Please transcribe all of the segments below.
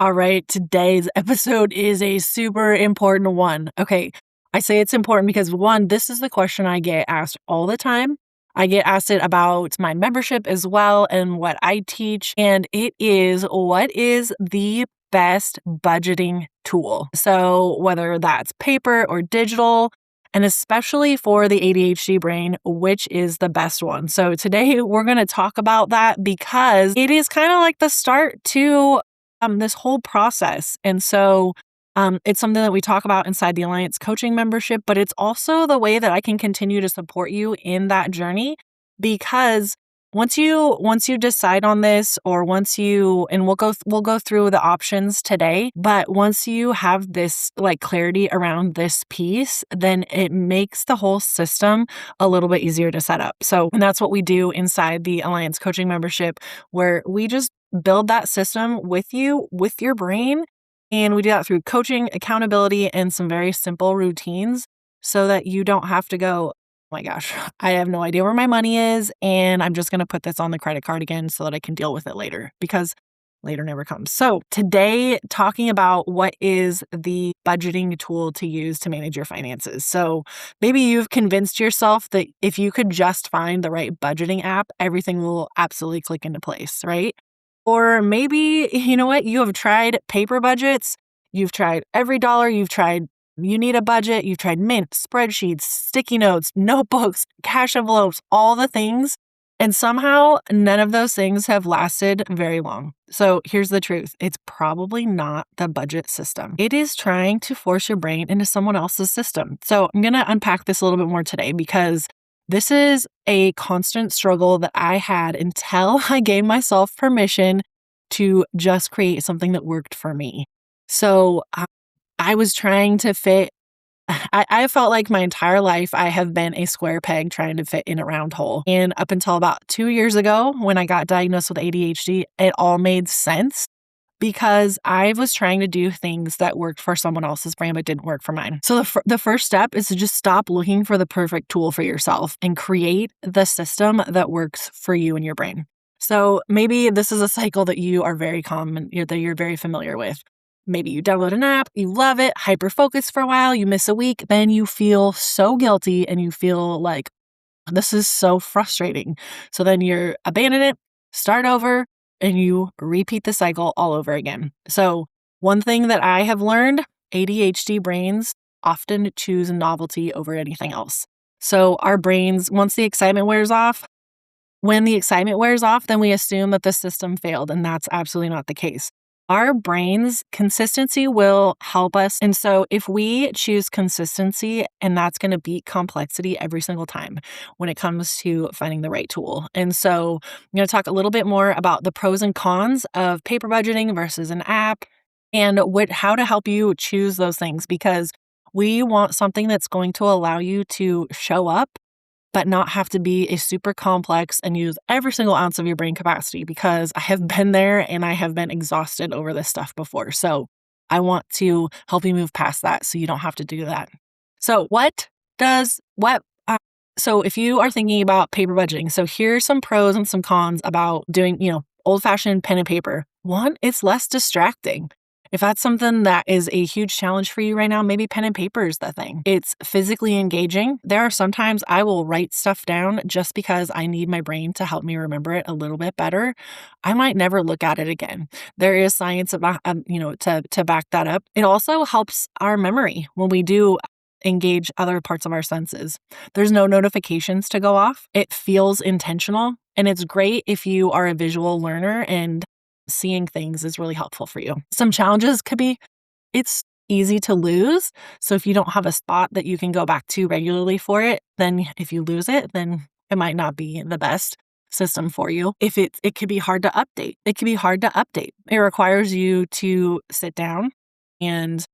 All right, today's episode is a super important one. Okay, I say it's important because one, this is the question I get asked all the time. I get asked it about my membership as well and what I teach, and it is what is the best budgeting tool? So, whether that's paper or digital, and especially for the ADHD brain, which is the best one? So, today we're going to talk about that because it is kind of like the start to this whole process. And so it's something that we talk about inside the Alliance coaching membership, but it's also the way that I can continue to support you in that journey because once you decide on this or once you and we'll go through the options today, but once you have this like clarity around this piece, then it makes the whole system a little bit easier to set up. So, and that's what we do inside the Alliance coaching membership, where we just build that system with you, with your brain. And we do that through coaching, accountability, and some very simple routines so that you don't have to go, oh my gosh, I have no idea where my money is. And I'm just going to put this on the credit card again so that I can deal with it later because later never comes. So today, talking about what is the budgeting tool to use to manage your finances. So maybe you've convinced yourself that if you could just find the right budgeting app, everything will absolutely click into place, right? Or maybe, you know what, you have tried paper budgets, you've tried every dollar, you need a budget, you've tried Mint, spreadsheets, sticky notes, notebooks, cash envelopes, all the things. And somehow none of those things have lasted very long. So here's the truth. It's probably not the budget system. It is trying to force your brain into someone else's system. So I'm going to unpack this a little bit more today because this is a constant struggle that I had until I gave myself permission to just create something that worked for me. So I was trying to fit, I felt like my entire life I have been a square peg trying to fit in a round hole. And up until about 2 years ago, when I got diagnosed with ADHD, it all made sense because I was trying to do things that worked for someone else's brain but didn't work for mine. So the first step is to just stop looking for the perfect tool for yourself and create the system that works for you and your brain. So maybe this is a cycle that you are very common, that you're very familiar with. Maybe you download an app, you love it, hyper-focus for a while, you miss a week, then you feel so guilty and you feel like, this is so frustrating. So then you abandon it, start over, and you repeat the cycle all over again. So one thing that I have learned, ADHD brains often choose novelty over anything else. So our brains, once the excitement wears off, when the excitement wears off, then we assume that the system failed, and that's absolutely not the case. Our brains, consistency will help us. And so if we choose consistency, and that's going to beat complexity every single time when it comes to finding the right tool. And so I'm going to talk a little bit more about the pros and cons of paper budgeting versus an app and how to help you choose those things, because we want something that's going to allow you to show up but not have to be a super complex and use every single ounce of your brain capacity, because I have been there and I have been exhausted over this stuff before. So I want to help you move past that so you don't have to do that. So so if you are thinking about paper budgeting, so here's some pros and some cons about doing, old-fashioned pen and paper. One, it's less distracting. If that's something that is a huge challenge for you right now, maybe pen and paper is the thing. It's physically engaging. There are sometimes I will write stuff down just because I need my brain to help me remember it a little bit better. I might never look at it again. There is science about, to back that up. It also helps our memory when we do engage other parts of our senses. There's no notifications to go off. It feels intentional, and it's great if you are a visual learner and seeing things is really helpful for you. Some challenges could be it's easy to lose. So if you don't have a spot that you can go back to regularly for it, then if you lose it, then it might not be the best system for you. If it could be hard to update. It requires you to sit down and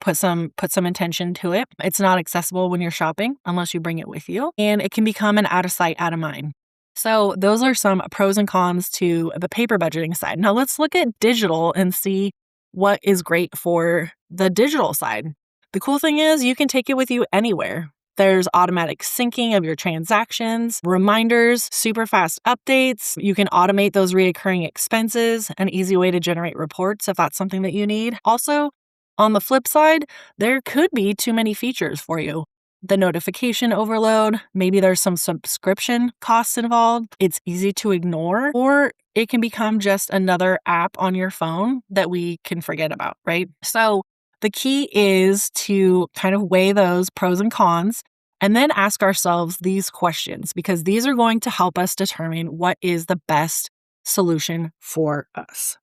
put some intention to it. It's not accessible when you're shopping unless you bring it with you, and it can become an out of sight, out of mind. So those are some pros and cons to the paper budgeting side. Now let's look at digital and see what is great for the digital side. The cool thing is you can take it with you anywhere. There's automatic syncing of your transactions, reminders, super fast updates. You can automate those recurring expenses, an easy way to generate reports if that's something that you need. Also, on the flip side, there could be too many features for you. The notification overload, maybe there's some subscription costs involved. It's easy to ignore, or it can become just another app on your phone that we can forget about, right? So the key is to kind of weigh those pros and cons and then ask ourselves these questions, because these are going to help us determine what is the best solution for us.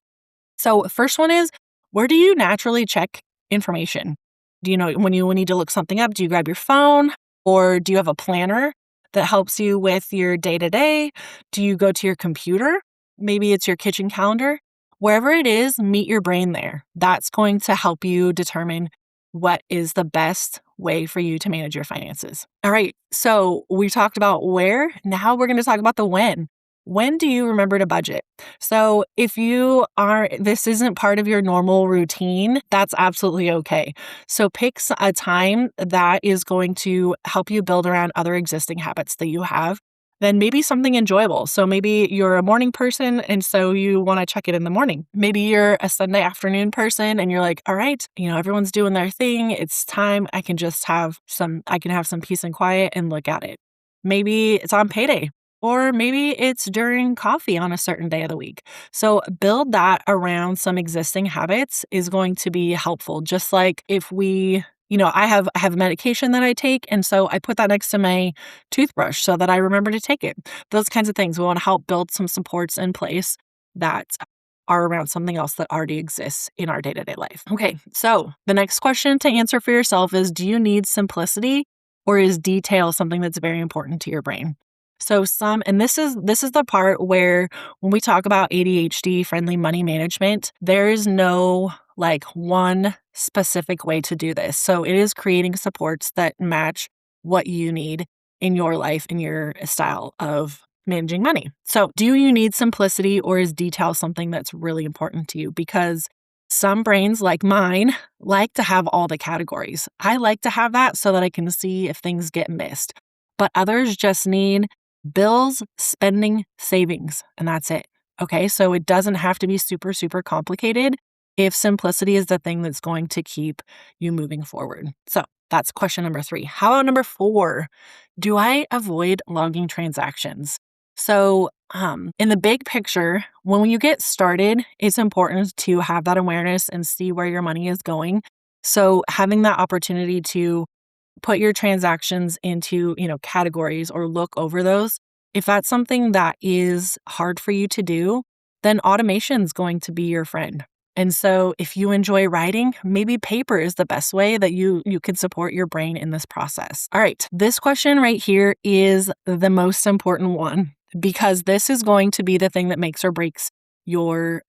So first one is, where do you naturally check information? Do you know when you need to look something up, do you grab your phone, or do you have a planner that helps you with your day-to-day? Do you go to your computer? Maybe it's your kitchen calendar. Wherever it is, meet your brain there. That's going to help you determine what is the best way for you to manage your finances. All right, so we talked about where. Now we're going to talk about the when. When do you remember to budget? So if this isn't part of your normal routine, that's absolutely okay. So pick a time that is going to help you build around other existing habits that you have. Then maybe something enjoyable. So maybe you're a morning person and so you want to check it in the morning. Maybe you're a Sunday afternoon person and you're like, all right, everyone's doing their thing. It's time. I can have some peace and quiet and look at it. Maybe it's on payday. Or maybe it's during coffee on a certain day of the week. So build that around some existing habits is going to be helpful. Just like if I have medication that I take, and so I put that next to my toothbrush so that I remember to take it. Those kinds of things. We want to help build some supports in place that are around something else that already exists in our day-to-day life. Okay, so the next question to answer for yourself is, do you need simplicity, or is detail something that's very important to your brain? So this is the part where when we talk about ADHD friendly money management, there is no one specific way to do this. So it is creating supports that match what you need in your life, in your style of managing money. So do you need simplicity, or is detail something that's really important to you? Because some brains like mine like to have all the categories. I like to have that so that I can see if things get missed. But others just need bills, spending, savings, and that's it. Okay, so it doesn't have to be super, super complicated if simplicity is the thing that's going to keep you moving forward. So that's question number 3. How about number 4? Do I avoid logging transactions? So in the big picture, when you get started, it's important to have that awareness and see where your money is going. So having that opportunity to put your transactions into, categories or look over those. If that's something that is hard for you to do, then automation is going to be your friend. And so if you enjoy writing, maybe paper is the best way that you can support your brain in this process. All right, this question right here is the most important one, because this is going to be the thing that makes or breaks your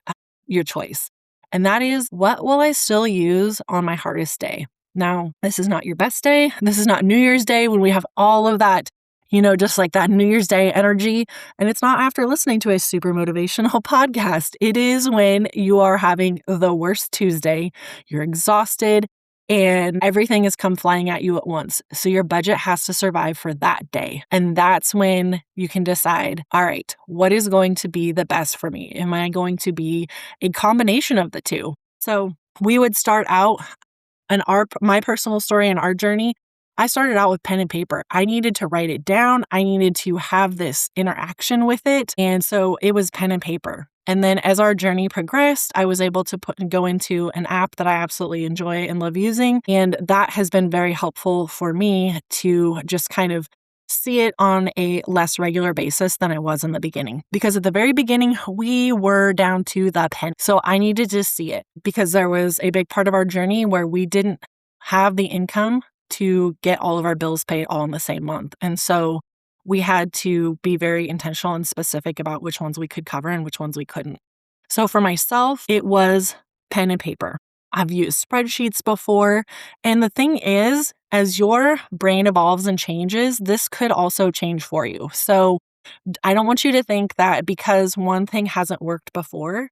choice. And that is, what will I still use on my hardest day? Now, this is not your best day. This is not New Year's Day when we have all of that, just like that New Year's Day energy. And it's not after listening to a super motivational podcast. It is when you are having the worst Tuesday, you're exhausted, and everything has come flying at you at once. So your budget has to survive for that day. And that's when you can decide, all right, what is going to be the best for me? Am I going to be a combination of the two? So we would start out, and my personal story and our journey, I started out with pen and paper. I needed to write it down. I needed to have this interaction with it. And so it was pen and paper. And then as our journey progressed, I was able to go into an app that I absolutely enjoy and love using. And that has been very helpful for me to just kind of see it on a less regular basis than I was in the beginning. Because at the very beginning, we were down to the pen. So I needed to see it, because there was a big part of our journey where we didn't have the income to get all of our bills paid all in the same month. And so we had to be very intentional and specific about which ones we could cover and which ones we couldn't. So for myself, it was pen and paper. I've used spreadsheets before. And the thing is, as your brain evolves and changes, this could also change for you. So I don't want you to think that because one thing hasn't worked before,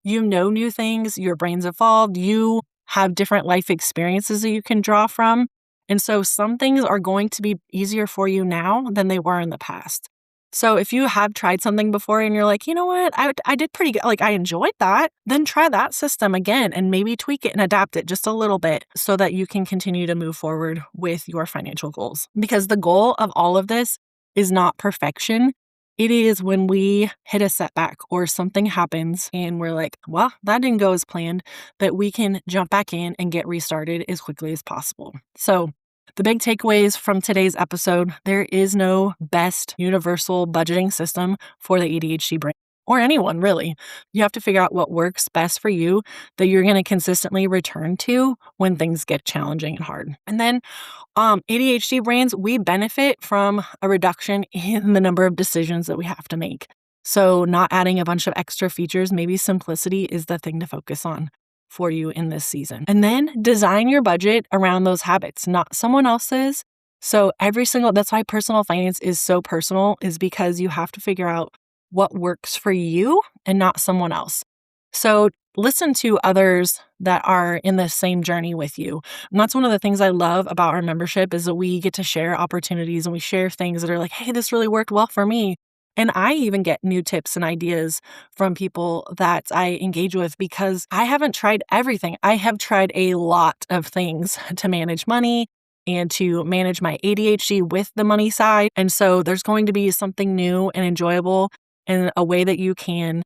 new things, your brain's evolved, you have different life experiences that you can draw from. And so some things are going to be easier for you now than they were in the past. So if you have tried something before and you're like, you know what, I did pretty good, like I enjoyed that, then try that system again and maybe tweak it and adapt it just a little bit so that you can continue to move forward with your financial goals. Because the goal of all of this is not perfection. It is when we hit a setback or something happens and we're like, well, that didn't go as planned, that we can jump back in and get restarted as quickly as possible. So the big takeaways from today's episode, there is no best universal budgeting system for the ADHD brain or anyone really. You have to figure out what works best for you that you're going to consistently return to when things get challenging and hard. And then ADHD brains, we benefit from a reduction in the number of decisions that we have to make. So not adding a bunch of extra features, maybe simplicity is the thing to focus on for you in this season. And then design your budget around those habits, not someone else's. So that's why personal finance is so personal, is because you have to figure out what works for you and not someone else. So listen to others that are in the same journey with you. And that's one of the things I love about our membership is that we get to share opportunities and we share things that are like, hey, this really worked well for me. And I even get new tips and ideas from people that I engage with because I haven't tried everything. I have tried a lot of things to manage money and to manage my ADHD with the money side. And so there's going to be something new and enjoyable and a way that you can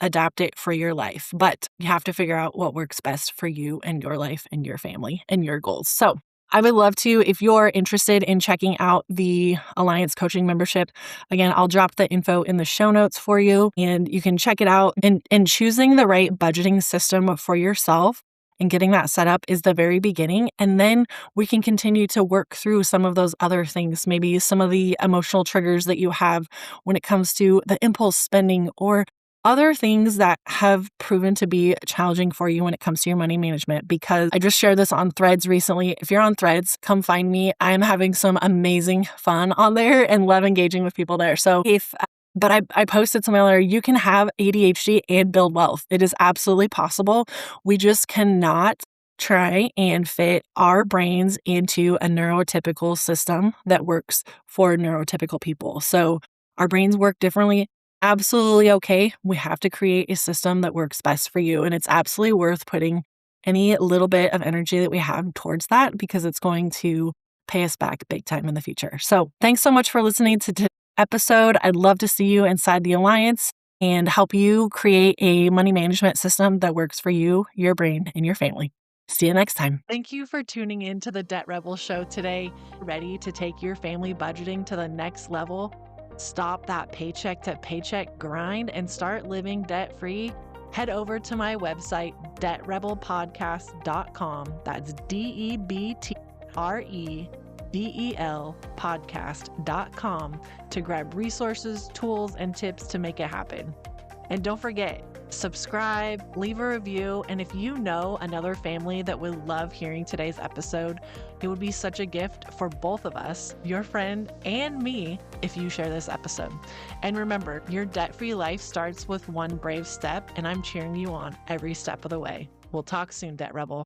adapt it for your life. But you have to figure out what works best for you and your life and your family and your goals. So I would love to, if you're interested in checking out the Alliance Coaching membership, again, I'll drop the info in the show notes for you and you can check it out. And choosing the right budgeting system for yourself and getting that set up is the very beginning. And then we can continue to work through some of those other things, maybe some of the emotional triggers that you have when it comes to the impulse spending or other things that have proven to be challenging for you when it comes to your money management, because I just shared this on Threads recently. If you're on Threads, come find me. I'm having some amazing fun on there and love engaging with people there. So I posted something there, you can have ADHD and build wealth. It is absolutely possible. We just cannot try and fit our brains into a neurotypical system that works for neurotypical people. So our brains work differently. Absolutely okay. We have to create a system that works best for you. And it's absolutely worth putting any little bit of energy that we have towards that because it's going to pay us back big time in the future. So thanks so much for listening to today's episode. I'd love to see you inside the Alliance and help you create a money management system that works for you, your brain, and your family. See you next time. Thank you for tuning in to the Debt Rebel Show today. Ready to take your family budgeting to the next level? Stop that paycheck to paycheck grind and start living debt-free? Head over to my website, debtrebelpodcast.com. That's DEBTREBEL podcast.com to grab resources, tools, and tips to make it happen. And don't forget, subscribe, leave a review, and if you know another family that would love hearing today's episode, it would be such a gift for both of us, your friend and me, if you share this episode. And remember, your debt-free life starts with one brave step, and I'm cheering you on every step of the way. We'll talk soon, Debt Rebel.